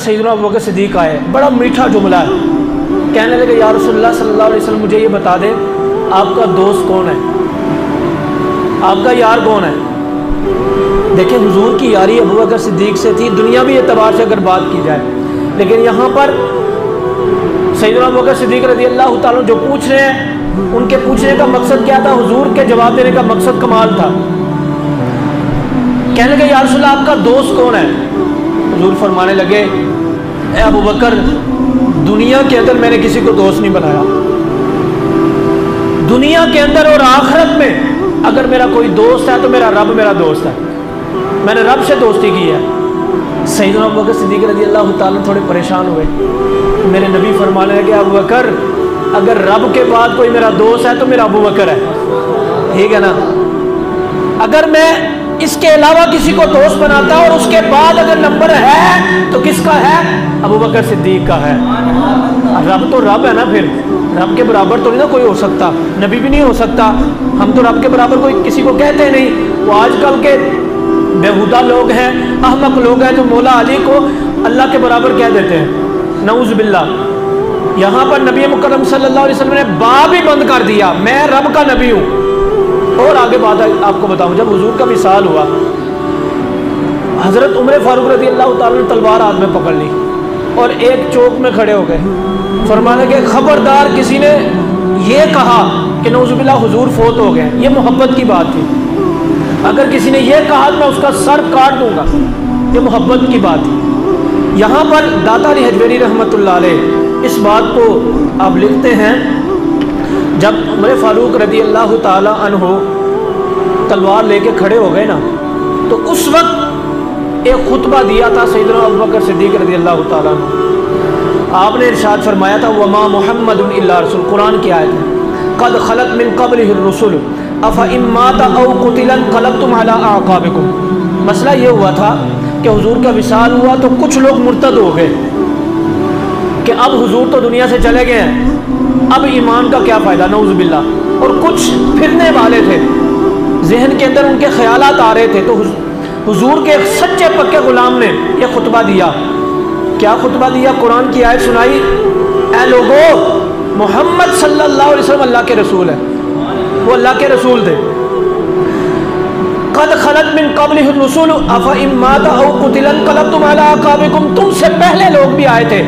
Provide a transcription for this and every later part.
سیدنا ابوبکر صدیق آئے، بڑا میٹھا جملہ ہے، کہنے لگے یا رسول اللہ صلی اللہ علیہ وسلم مجھے یہ بتا دیں آپ کا دوست کون ہے، آپ کا یار کون ہے؟ دیکھیں حضور کی یاری ابوبکر صدیق سے تھی دنیاوی اعتبار سے اگر بات کی جائے، لیکن یہاں پر سیدنا ابوبکر صدیق رضی اللہ تعالیٰ جو پوچھ رہے ہیں ان کے پوچھنے کا مقصد کیا تھا؟ حضور کے جواب دینے کا مقصد کمال تھا۔ کہنے لگے یا رسول اللہ آپ کا دوست کون ہے؟ حضور فرمانے لگے اے ابوبکر دنیا کے اندر میں نے کسی کو دوست نہیں بنایا، دنیا کے اندر اور آخرت میں اگر میرا کوئی دوست ہے تو میرا رب میرا دوست ہے، میں نے رب سے دوستی کی ہے۔ سیدنا ابوبکر صدیق رضی اللہ تعالیٰ تھوڑے پریشان ہوئے، میرے نبی فرمانے لگے ابوبکر اگر رب کے بعد کوئی میرا دوست ہے تو میرا ابوبکر ہے، ٹھیک ہے نا؟ اگر میں اس کے علاوہ کسی کو دوست بناتا اور اس کے بعد اگر نمبر ہے تو کس کا ہے؟ ابوبکر صدیق کا ہے۔ رب تو رب ہے نا، پھر رب کے برابر تو نہیں نا کوئی ہو سکتا، نبی بھی نہیں ہو سکتا، ہم تو رب کے برابر کوئی کسی کو کہتے نہیں۔ وہ آج کل کے بےہودہ لوگ ہیں، احمق لوگ ہیں جو مولا علی کو اللہ کے برابر کہہ دیتے ہیں، نعوذ باللہ۔ یہاں پر نبی مکرم صلی اللہ علیہ وسلم نے باب ہی بند کر دیا، میں رب کا نبی ہوں۔ اور آگے بات آپ کو بتاؤں، جب حضور کا وصال ہوا حضرت عمر فاروق رضی اللہ تعالیٰ نے تلوار ہاتھ میں پکڑ لی اور ایک چوک میں کھڑے ہو گئے، فرمانے کہ خبردار کسی نے یہ کہا کہ نعوذ باللہ حضور فوت ہو گئے، یہ محبت کی بات تھی، اگر کسی نے یہ کہا تو میں اس کا سر کاٹ دوں گا، یہ محبت کی بات تھی۔ یہاں پر داتا علی حجویری رحمۃ اللہ علیہ اس بات کو آپ لکھتے ہیں، جب عمر فاروق رضی اللہ تعالی عنہ تلوار لے کے کھڑے ہو گئے نا، تو اس وقت ایک خطبہ دیا تھا سیدنا ابوبکر صدیق رضی اللہ تعالیٰ عنہ۔ آپ نے ارشاد فرمایا تھا وما محمد الا رسول، قرآن کی آیت ہے، قد خلت من قبلہ الرسل افإن مات او قتل انقلبتم علی اعقابکم۔ مسئلہ یہ ہوا تھا کہ حضور کا وصال ہوا تو کچھ لوگ مرتد ہو گئے کہ اب حضور تو دنیا سے چلے گئے ہیں، اب ایمان کا کیا فائدہ، نعوذ باللہ۔ اور کچھ پھرنے والے تھے، ذہن کے اندر ان کے خیالات آ رہے تھے، تو حضور کے ایک سچے پکے غلام نے یہ خطبہ دیا۔ کیا خطبہ دیا؟ قرآن کی آیت سنائی، اے لوگو محمد صلی اللہ علیہ وسلم اللہ کے رسول ہے، وہ اللہ کے رسول تھے۔ قد خلت من قبلہ الرسل افإن مات او قتل انقلبتم علی اعقابکم، تم سے پہلے لوگ بھی آئے تھے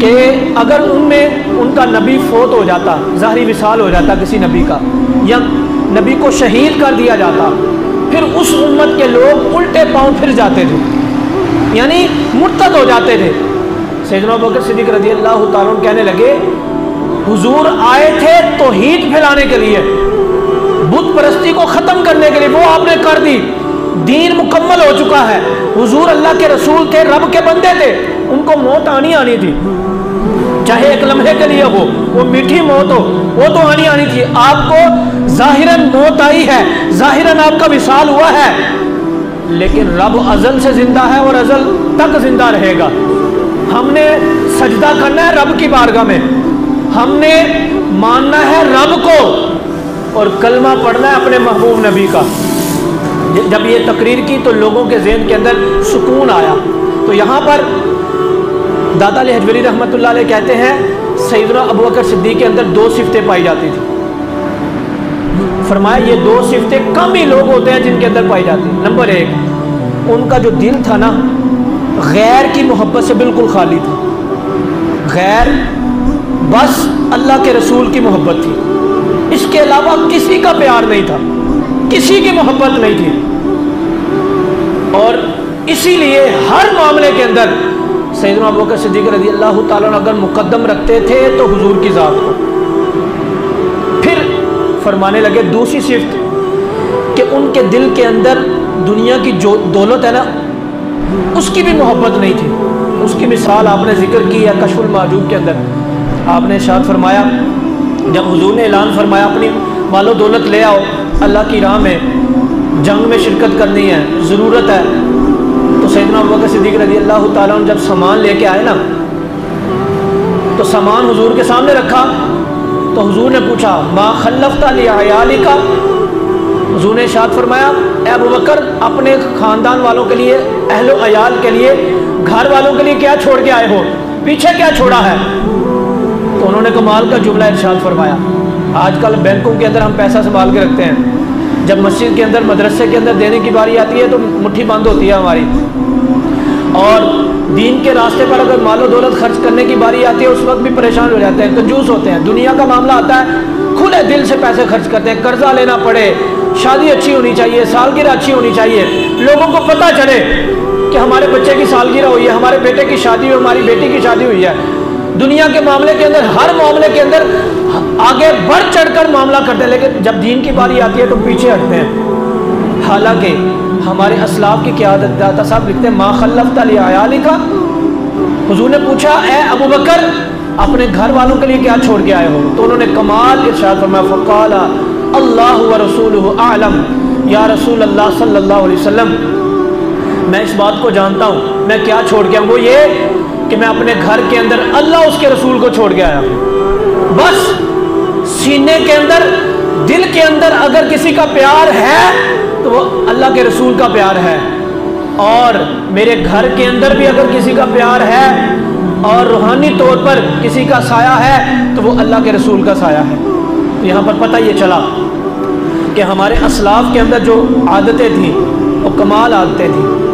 کہ اگر ان کا نبی فوت ہو جاتا، ظاہری وصال ہو جاتا کسی نبی کا، یا نبی کو شہید کر دیا جاتا، پھر اس امت کے لوگ الٹے پاؤں پھر جاتے تھے، یعنی مرتد ہو جاتے تھے۔ سیدنا ابوبکر صدیق رضی اللہ تعالیٰ عنہ کہنے لگے حضور آئے تھے توحید پھیلانے کے لیے، بت پرستی کو ختم کرنے کے لیے، وہ آپ نے کر دی، دین مکمل ہو چکا ہے۔ حضور اللہ کے رسول تھے، رب کے بندے تھے، ان کو موت آنی تھی، چاہے ایک لمحے کے لیے ہو، وہ میٹھی موت ہو، وہ تو آنی تھی۔ آپ کو ظاہراً موت آئی ہے، ظاہراً آپ کا وصال ہوا ہے، لیکن رب ازل سے زندہ ہے اور ازل تک زندہ رہے گا۔ ہم نے سجدہ کرنا ہے رب کی بارگاہ میں، ہم نے ماننا ہے رب کو اور کلمہ پڑھنا ہے اپنے محبوب نبی کا۔ جب یہ تقریر کی تو لوگوں کے ذہن کے اندر سکون آیا۔ تو یہاں پر داتا علی حجویری رحمۃ اللہ علیہ کہتے ہیں سیدنا ابوبکر صدیق کے اندر دو صفتیں پائی جاتی تھی، فرمایا یہ دو صفتیں کم ہی لوگ ہوتے ہیں جن کے اندر پائی جاتی ہیں۔ نمبر ایک، ان کا جو دل تھا نا غیر کی محبت سے بالکل خالی تھا، غیر بس اللہ کے رسول کی محبت تھی، اس کے علاوہ کسی کا پیار نہیں تھا، کسی کی محبت نہیں تھی، اور اسی لیے ہر معاملے کے اندر سیدنا ابوبکر صدیق رضی اللہ تعالیٰ عنہ اگر مقدم رکھتے تھے تو حضور کی ذات کو۔ پھر فرمانے لگے دوسری صفت کہ ان کے دل کے اندر دنیا کی جو دولت ہے نا اس کی بھی محبت نہیں تھی۔ اس کی مثال آپ نے ذکر کی ہے کشف المعجوب کے اندر، آپ نے ارشاد فرمایا جب حضور نے اعلان فرمایا اپنی مال و دولت لے آؤ، اللہ کی راہ میں جنگ میں شرکت کرنی ہے، ضرورت ہے، تو سیدنا ابوبکر صدیق رضی اللہ تعالیٰ عنہ جب سامان لے کے آئے نا تو سامان حضور کے سامنے رکھا تو حضور نے پوچھا ما خلفت لعیالک، حضور نے ارشاد فرمایا اے ابو بکر اپنے خاندان والوں کے لیے، اہل و عیال کے لیے، گھر والوں کے لیے کیا چھوڑ کے آئے ہو، پیچھے کیا چھوڑا ہے؟ تو انہوں نے کمال کا جملہ ارشاد فرمایا، آج کل بینکوں کے اندر ہم پیسہ سنبھال کے رکھتے ہیں، جب مسجد کے اندر مدرسے کے اندر دینے کی باری آتی ہے تو مٹھی بند ہوتی ہے ہماری، اور دین کے راستے پر اگر مال و دولت خرچ کرنے کی باری آتی ہے اس وقت بھی پریشان ہو جاتے ہیں، کنجوس ہوتے ہیں۔ دنیا کا معاملہ آتا ہے کھلے دل سے پیسے خرچ کرتے ہیں، قرضہ لینا پڑے، شادی اچھی ہونی چاہیے، سالگرہ اچھی ہونی چاہیے، لوگوں کو پتہ چلے کہ ہمارے بچے کی سالگرہ ہوئی ہے، ہمارے بیٹے کی شادی ہوئی، ہماری بیٹی کی شادی ہوئی ہے۔ دنیا کے معاملے کے اندر، ہر معاملے کے اندر آگے بڑھ چڑھ کر معاملہ کرتے ہیں، لیکن جب دین کی باری آتی ہے تو پیچھے ہٹتے ہیں۔ حالانکہ ہمارے اسلاف کی قیادت داتا صاحب لکھتے ہیں ما خلفت لعیالک، حضور نے پوچھا اے ابو بکر اپنے گھر والوں کے لیے کیا چھوڑ کے آئے ہو؟ تو انہوں نے کمال ارشاد فرمایا فقال اللہ ورسولہ اعلم، یا رسول اللہ صلی اللہ علیہ وسلم میں اس بات کو جانتا ہوں، میں کیا چھوڑ کے آؤں، وہ یہ کہ میں اپنے گھر کے اندر اللہ اس کے رسول کو چھوڑ کے آیا ہوں۔ بس سینے کے اندر، دل کے اندر اگر کسی کا پیار ہے تو وہ اللہ کے رسول کا پیار ہے، اور میرے گھر کے اندر بھی اگر کسی کا پیار ہے اور روحانی طور پر کسی کا سایہ ہے تو وہ اللہ کے رسول کا سایہ ہے۔ یہاں پر پتہ یہ چلا کہ ہمارے اسلاف کے اندر جو عادتیں تھیں وہ کمال عادتیں تھیں۔